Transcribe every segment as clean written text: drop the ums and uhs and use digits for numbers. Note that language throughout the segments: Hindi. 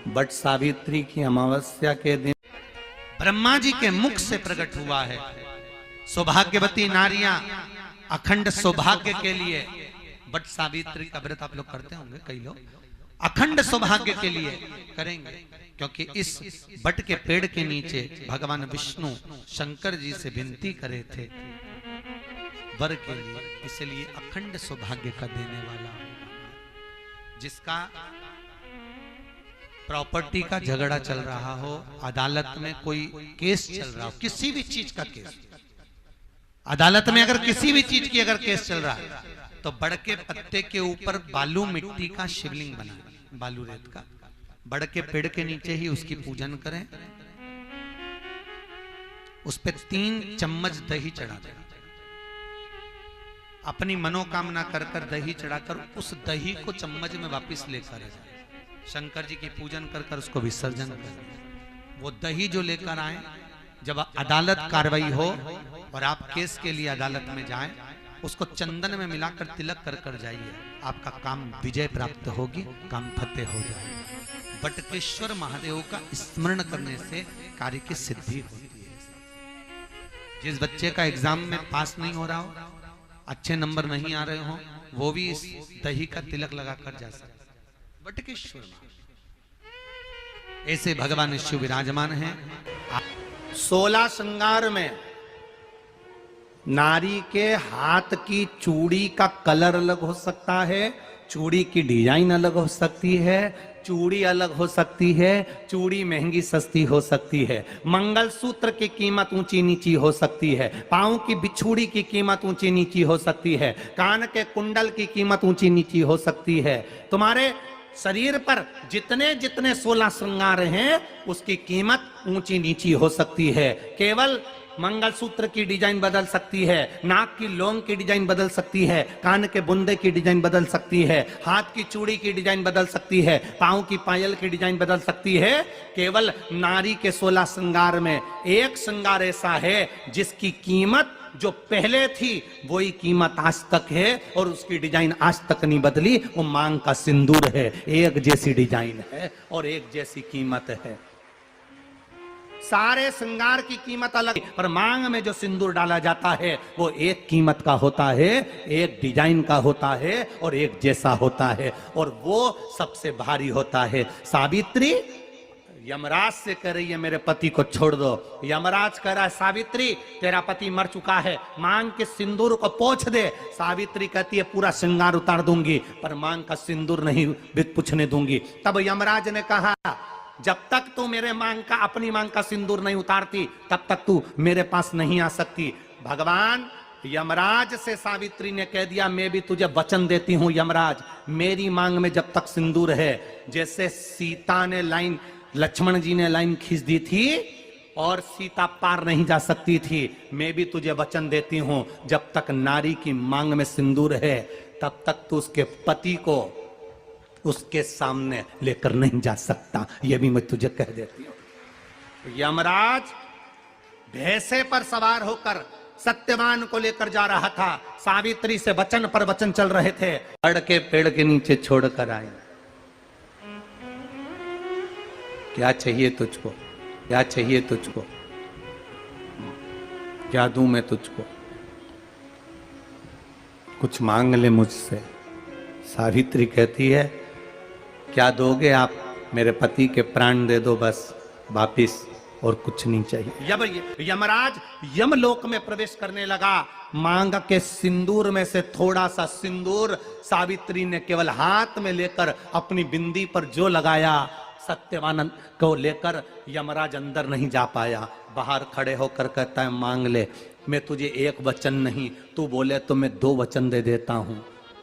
बट सावित्री की अमावस्या के दिन ब्रह्मा जी के मुख से प्रकट हुआ है। सौभाग्यवती नारियां अखंड सौभाग्य के लिए बट सावित्री का व्रत आप लोग करते होंगे, कई लोग अखंड सौभाग्य के लिए करेंगे, क्योंकि इस बट के पेड़ के नीचे भगवान विष्णु शंकर जी से विनती करे थे वर के लिए, इसलिए अखंड सौभाग्य का देने वाला जिसका प्रॉपर्टी का झगड़ा चल रहा हो, अदालत में कोई केस चल रहा हो, किसी भी चीज का केस, अदालत में अगर किसी भी चीज की अगर केस चल रहा है तो बड़ के पत्ते के ऊपर बालू मिट्टी का शिवलिंग बना, बालू रेत का, बड़ के पेड़ के नीचे ही उसकी पूजन करें, उस पे 3 चम्मच दही चढ़ा दें, अपनी मनोकामना कर कर दही चढ़ाकर उस दही को चम्मच में वापस लेकर जाए, शंकर जी की पूजन कर कर उसको विसर्जन करें। वो दही जो लेकर आए, जब अदालत कार्रवाई हो और आप केस के लिए अदालत में जाएं, उसको चंदन में मिलाकर तिलक कर कर जाइए, आपका काम विजय प्राप्त होगी, काम फतेह हो जाएगा। बटकेश्वर महादेव का स्मरण करने से कार्य की सिद्धि होती है। जिस बच्चे का एग्जाम में पास नहीं हो रहा हो, अच्छे नंबर नहीं आ रहे हो, वो भी इस दही का तिलक लगाकर जा सकता। बटकेश्वर ऐसे भगवान शिव विराजमान हैं। 16 श्रृंगार में नारी के हाथ की चूड़ी का कलर अलग हो सकता है, चूड़ी की डिजाइन अलग हो सकती है, चूड़ी अलग हो सकती है, चूड़ी महंगी सस्ती हो सकती है, मंगलसूत्र की कीमत ऊंची नीची हो सकती है, पांव की बिछुड़ी की कीमत ऊंची नीची हो सकती है, कान के कुंडल की कीमत ऊंची नीची हो सकती है। तुम्हारे शरीर पर जितने जितने 16 श्रृंगार हैं उसकी कीमत ऊंची नीची हो सकती है। केवल मंगलसूत्र की डिजाइन बदल सकती है, नाक की लौंग की डिजाइन बदल सकती है, कान के बुंदे की डिजाइन बदल सकती है, हाथ की चूड़ी की डिजाइन बदल सकती है, पांव की पायल की डिजाइन बदल सकती है। केवल नारी के 16 श्रृंगार में एक श्रृंगार ऐसा है जिसकी कीमत जो पहले थी वही कीमत आज तक है और उसकी डिजाइन आज तक नहीं बदली। वो मांग का सिंदूर है, एक जैसी डिजाइन है और एक जैसी कीमत है। सारे श्रृंगार की कीमत अलग, पर मांग में जो सिंदूर डाला जाता है वो एक कीमत का होता है, एक डिजाइन का होता है और एक जैसा होता है, और वो सबसे भारी होता है। सावित्री यमराज से कह रही है मेरे पति को छोड़ दो। यमराज कह रहा है सावित्री तेरा पति मर चुका है, मांग के सिंदूर को पोंछ दे। सावित्री कहती है पूरा श्रृंगार उतार दूंगी पर मांग का सिंदूर नहीं पूछने दूंगी। तब यमराज ने कहा जब तक तू मेरे मांग का अपनी मांग का सिंदूर नहीं उतारती तब तक तू मेरे पास नहीं आ सकती। भगवान यमराज से सावित्री ने कह दिया मैं भी तुझे वचन देती हूं यमराज, मेरी मांग में जब तक सिंदूर है, जैसे सीता ने लाइन, लक्ष्मण जी ने लाइन खींच दी थी और सीता पार नहीं जा सकती थी, मैं भी तुझे वचन देती हूं जब तक नारी की मांग में सिंदूर है तब तक तू उसके पति को उसके सामने लेकर नहीं जा सकता, यह भी मैं तुझे कह देती हूं। यमराज भैंसे पर सवार होकर सत्यवान को लेकर जा रहा था, सावित्री से वचन पर वचन चल रहे थे, बड़ के पेड़ के नीचे छोड़कर आए। क्या चाहिए तुझको, क्या चाहिए तुझको, क्या दूं मैं तुझको, कुछ मांग ले मुझसे। सावित्री कहती है क्या दोगे आप, मेरे पति के प्राण दे दो बस वापिस, और कुछ नहीं चाहिए। यमराज यमलोक में प्रवेश करने लगा, मांग के सिंदूर में से थोड़ा सा सिंदूर सावित्री ने केवल हाथ में लेकर अपनी बिंदी पर जो लगाया, सत्यवानंद को लेकर यमराज अंदर नहीं जा पाया। बाहर खड़े होकर कहता है मांग ले, मैं तुझे एक वचन नहीं, तू बोले तो मैं 2 वचन दे देता हूं,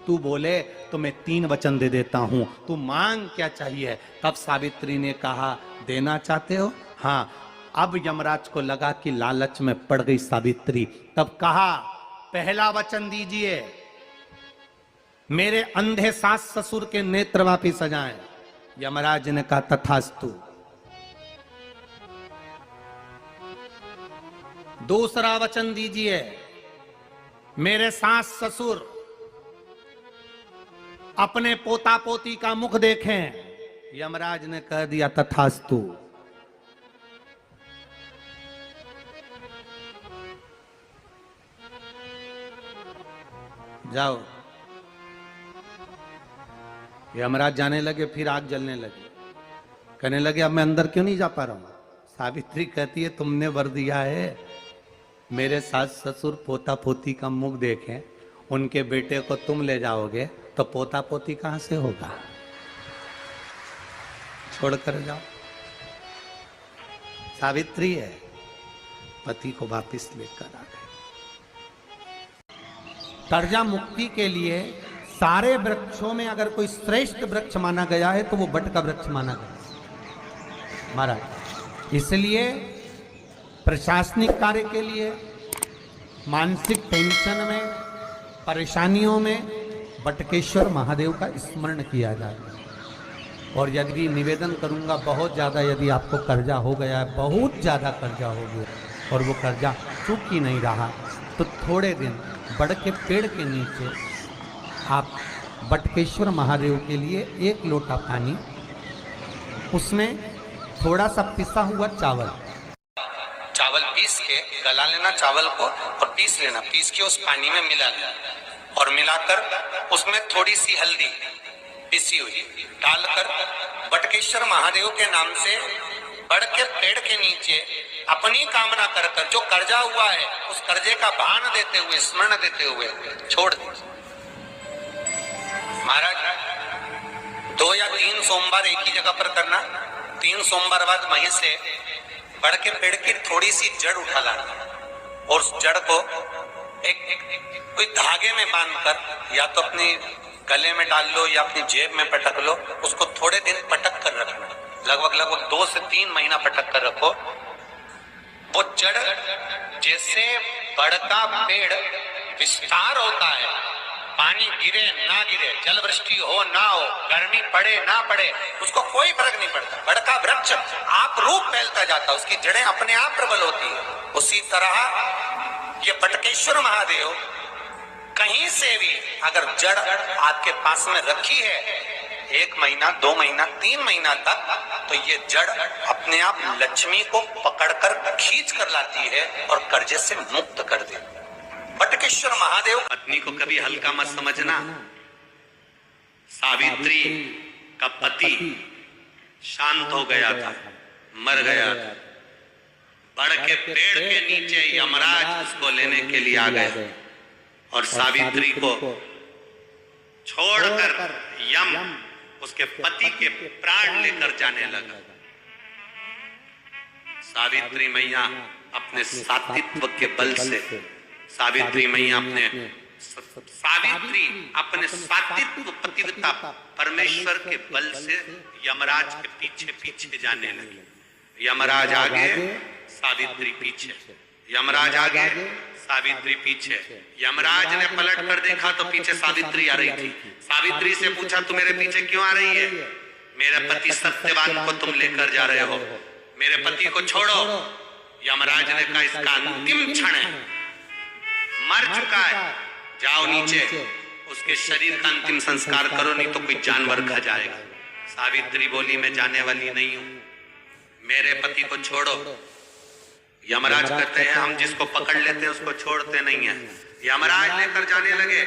तू बोले तो मैं 3 वचन दे देता हूं, तू मांग क्या चाहिए। तब सावित्री ने कहा देना चाहते हो, हाँ। अब यमराज को लगा कि लालच में पड़ गई सावित्री, तब कहा पहला वचन दीजिए मेरे अंधे सास ससुर के नेत्र वापिस आ जाएं। यमराज ने कहा तथास्तु। दूसरा वचन दीजिए मेरे सास ससुर अपने पोता पोती का मुख देखें। यमराज ने कह दिया तथास्तु। जाओ। यमराज जाने लगे, फिर आग जलने लगी। कहने लगे अब मैं अंदर क्यों नहीं जा पा रहा हूं। सावित्री कहती है तुमने वर दिया है, मेरे सास ससुर पोता पोती का मुख देखें, उनके बेटे को तुम ले जाओगे तो पोता पोती कहां से होगा, छोड़कर जाओ। सावित्री है, पति को वापिस लेकर आ गए। कर्जा मुक्ति के लिए सारे वृक्षों में अगर कोई श्रेष्ठ वृक्ष माना गया है तो वो बट का वृक्ष माना गया महाराज। इसलिए प्रशासनिक कार्य के लिए, मानसिक टेंशन में, परेशानियों में बटकेश्वर महादेव का स्मरण किया जाए। और यदि निवेदन करूंगा, बहुत ज़्यादा यदि आपको कर्जा हो गया है, बहुत ज़्यादा कर्जा हो गया और वो कर्जा चूक ही नहीं रहा, तो थोड़े दिन बड़ के पेड़ के नीचे आप बटकेश्वर महादेव के लिए 1 लोटा पानी, उसमें थोड़ा सा पिसा हुआ चावल पीस के गला लेना चावल को और पीस लेना, पीस के उस पानी में मिला लेना और मिलाकर उसमें थोड़ी सी हल्दी पिसी हुई डालकर बटकेश्वर महादेव के नाम से बड़ के पेड़ के नीचे अपनी कामना कर कर जो कर्जा हुआ है उस कर्जे का भान देते हुए, स्मरण देते हुए छोड़ दीजिए। महाराज 2 या 3 सोमवार एक ही जगह पर करना, 3 सोमवार बाद वहीं से बड़ के पेड़ की थोड़ी सी जड़ उठा लाना और उस जड़ को कोई धागे में बांधकर या तो अपनी गले में डाल लो या अपनी जेब में पटक लो, उसको थोड़े दिन पटक कर रखना, लगभग 2 से 3 महीना पटक कर रखो। वो जड़ जैसे बड़ का पेड़ विस्तार होता है, पानी गिरे ना गिरे, जल वृष्टि हो ना हो, गर्मी पड़े ना पड़े, उसको कोई फर्क नहीं पड़ता। बड़ का वृक्ष आप रूप फैलता जाता, उसकी जड़ें अपने आप प्रबल होती है। उसी तरह ये बटकेश्वर महादेव कहीं से भी अगर जड़ आपके पास में रखी है 1 महीना, 2 महीना, 3 महीना तक, तो ये जड़ अपने आप लक्ष्मी को पकड़कर खींच कर लाती है और कर्जे से मुक्त कर देती है। बटकेश्वर महादेव। पत्नी को कभी हल्का मत समझना। सावित्री का पति शांत हो गया था, मर गया था। बड़ के पेड़ के नीचे यमराज उसको लेने के लिए आ गए और सावित्री को छोड़कर यम उसके पति के प्राण लेकर जाने लगा। सावित्री मैया अपने सात्वित्व के बल से, सावित्री मैया अपने सात्वित्व पतिव्रता परमेश्वर के बल से यमराज के पीछे पीछे जाने लगी। यमराज आगे, सावित्री पीछे, यमराज आगे, सावित्री पीछे। यमराज ने पलट कर देखा तो पीछे सावित्री आ रही थी। सावित्री से पूछा तू मेरे पीछे क्यों आ रही है? मेरे पति सत्यवान को तुम लेकर जा रहे हो, मेरे पति को छोड़ो। यमराज ने कहा इसका अंतिम क्षण है, मर चुका है, जाओ नीचे उसके शरीर का अंतिम संस्कार करो, नहीं तो कोई जानवर खा जाएगा। सावित्री बोली मैं जाने वाली नहीं हूं, मेरे पति को छोड़ो। यमराज कहते हैं हम जिसको पकड़ लेते हैं उसको छोड़ते नहीं है। यमराज लेकर जाने लगे,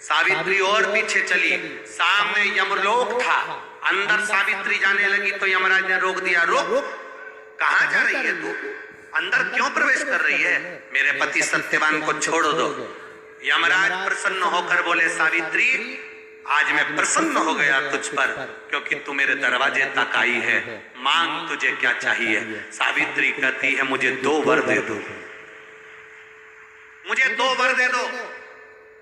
सावित्री और पीछे चली। सामने यमलोक था, अंदर सावित्री जाने लगी तो यमराज ने रोक दिया, रोक, कहां जा रही है तू, अंदर क्यों प्रवेश कर रही है, मेरे पति सत्यवान को छोड़ दो। यमराज प्रसन्न होकर बोले सावित्री आज मैं प्रसन्न हो गया तुझ पर, क्योंकि तू मेरे दरवाजे तक आई है, मांग तुझे क्या चाहिए। सावित्री कहती है मुझे 2 वर दे दो, मुझे 2 वर दे दो।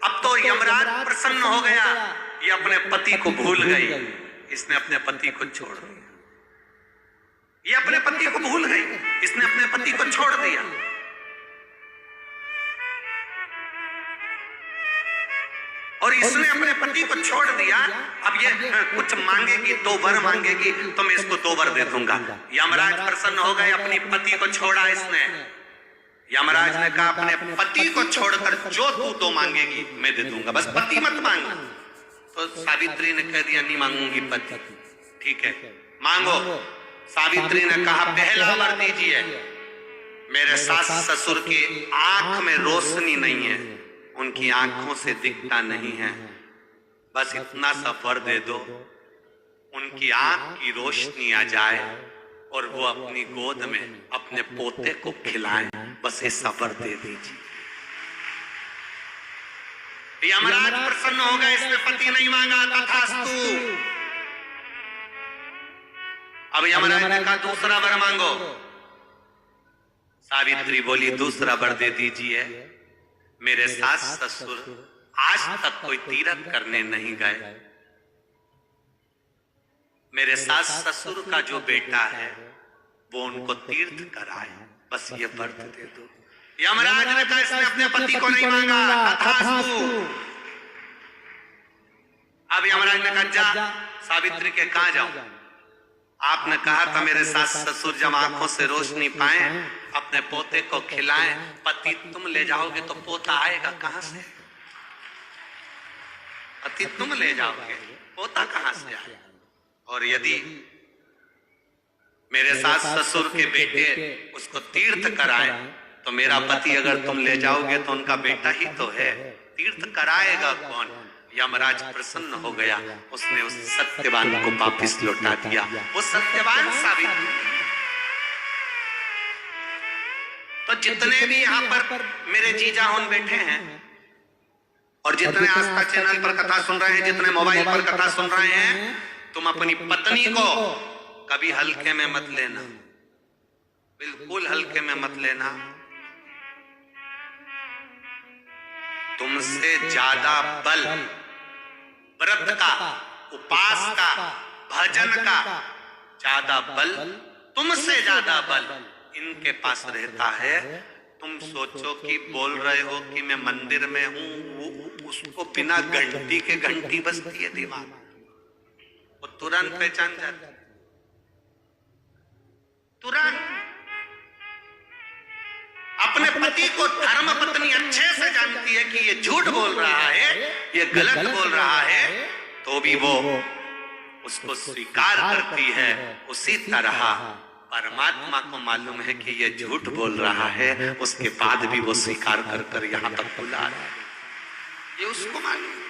अब तो यमराज प्रसन्न हो गया, ये अपने पति को भूल गई, इसने अपने पति को छोड़ दिया। ये अपने पति को भूल गई, इसने अपने पति को छोड़ दिया। और इसने अपने पति को छोड़ दिया। अब ये कुछ मांगेगी, 2 वर मांगेगी तो मैं इसको 2 वर दे दूंगा। यमराज प्रसन्न हो गए, अपनी पति को छोड़ा इसने। यमराज ने कहा अपने पति को छोड़कर जो तू 2 मांगेगी मैं दे दूंगा, बस पति मत मांग। तो सावित्री ने कह दिया नहीं मांगूंगी पति। ठीक है, मांगो। सावित्री ने कहा पहला वर दीजिए। मेरे सास ससुर की आंख में रोशनी नहीं है, उनकी आंखों से दिखता नहीं है, बस इतना सा वर दे दो, उनकी आंख की रोशनी आ जाए और वो अपनी गोद में अपने पोते को खिलाएं, बस ऐसा वर दे दीजिए। यमराज प्रसन्न हो गए, इसने पति नहीं मांगा, तथास्तु। अब यमराज ने कहा दूसरा वर मांगो। सावित्री बोली दूसरा वर दे दीजिए। मेरे सास ससुर आज तक कोई तीर्थ करने नहीं गए, मेरे सास ससुर का जो बेटा है वो उनको तीर्थ कराए, बस ये व्रत दे दो। यमराज ने कहा इसने अपने पति को नहीं मांगा, तथास्तु। अब यमराज ने कहा जा सावित्री के कहां जाऊं? आपने कहा था मेरे सास ससुर जब आंखों से रोशनी पाए अपने पोते को खिलाएं, पति तुम ले जाओगे तो पोता आएगा कहां से? पति तुम ले जाओगे, पोता कहां से आएगा? और यदि मेरे सास ससुर के बेटे उसको तीर्थ कराएं तो मेरा पति अगर तुम ले जाओगे तो उनका बेटा ही तो है, तीर्थ कराएगा कौन? यमराज प्रसन्न हो गया, उसने उस सत्यवान को वापिस लौटा दिया। वो सत्यवान सावित्री। तो जितने भी यहाँ पर मेरे जीजा उन बैठे हैं और जितने आस्था चैनल पर कथा सुन रहे हैं, जितने मोबाइल पर कथा सुन रहे हैं, तुम अपनी पत्नी को कभी हल्के में मत लेना, बिल्कुल हल्के में मत लेना। तुमसे ज्यादा बल व्रत का, उपास का, भजन का ज्यादा बल, तुमसे ज्यादा बल इनके पास रहता है। तुम सोचो कि बोल रहे हो कि मैं मंदिर में हूं, उसको बिना घंटी के घंटी बजती है दिमाग, वो तुरंत पहचान जाता, तुरंत। अपने पति को धर्म पत्नी अच्छे से जानती है कि ये झूठ बोल रहा है, ये गलत बोल रहा है, तो भी वो उसको स्वीकार करती है। उसी तरह परमात्मा को मालूम है कि ये झूठ बोल रहा है, उसके बाद भी वो स्वीकार कर यहाँ तक बुला रहा है, ये उसको मालूम है।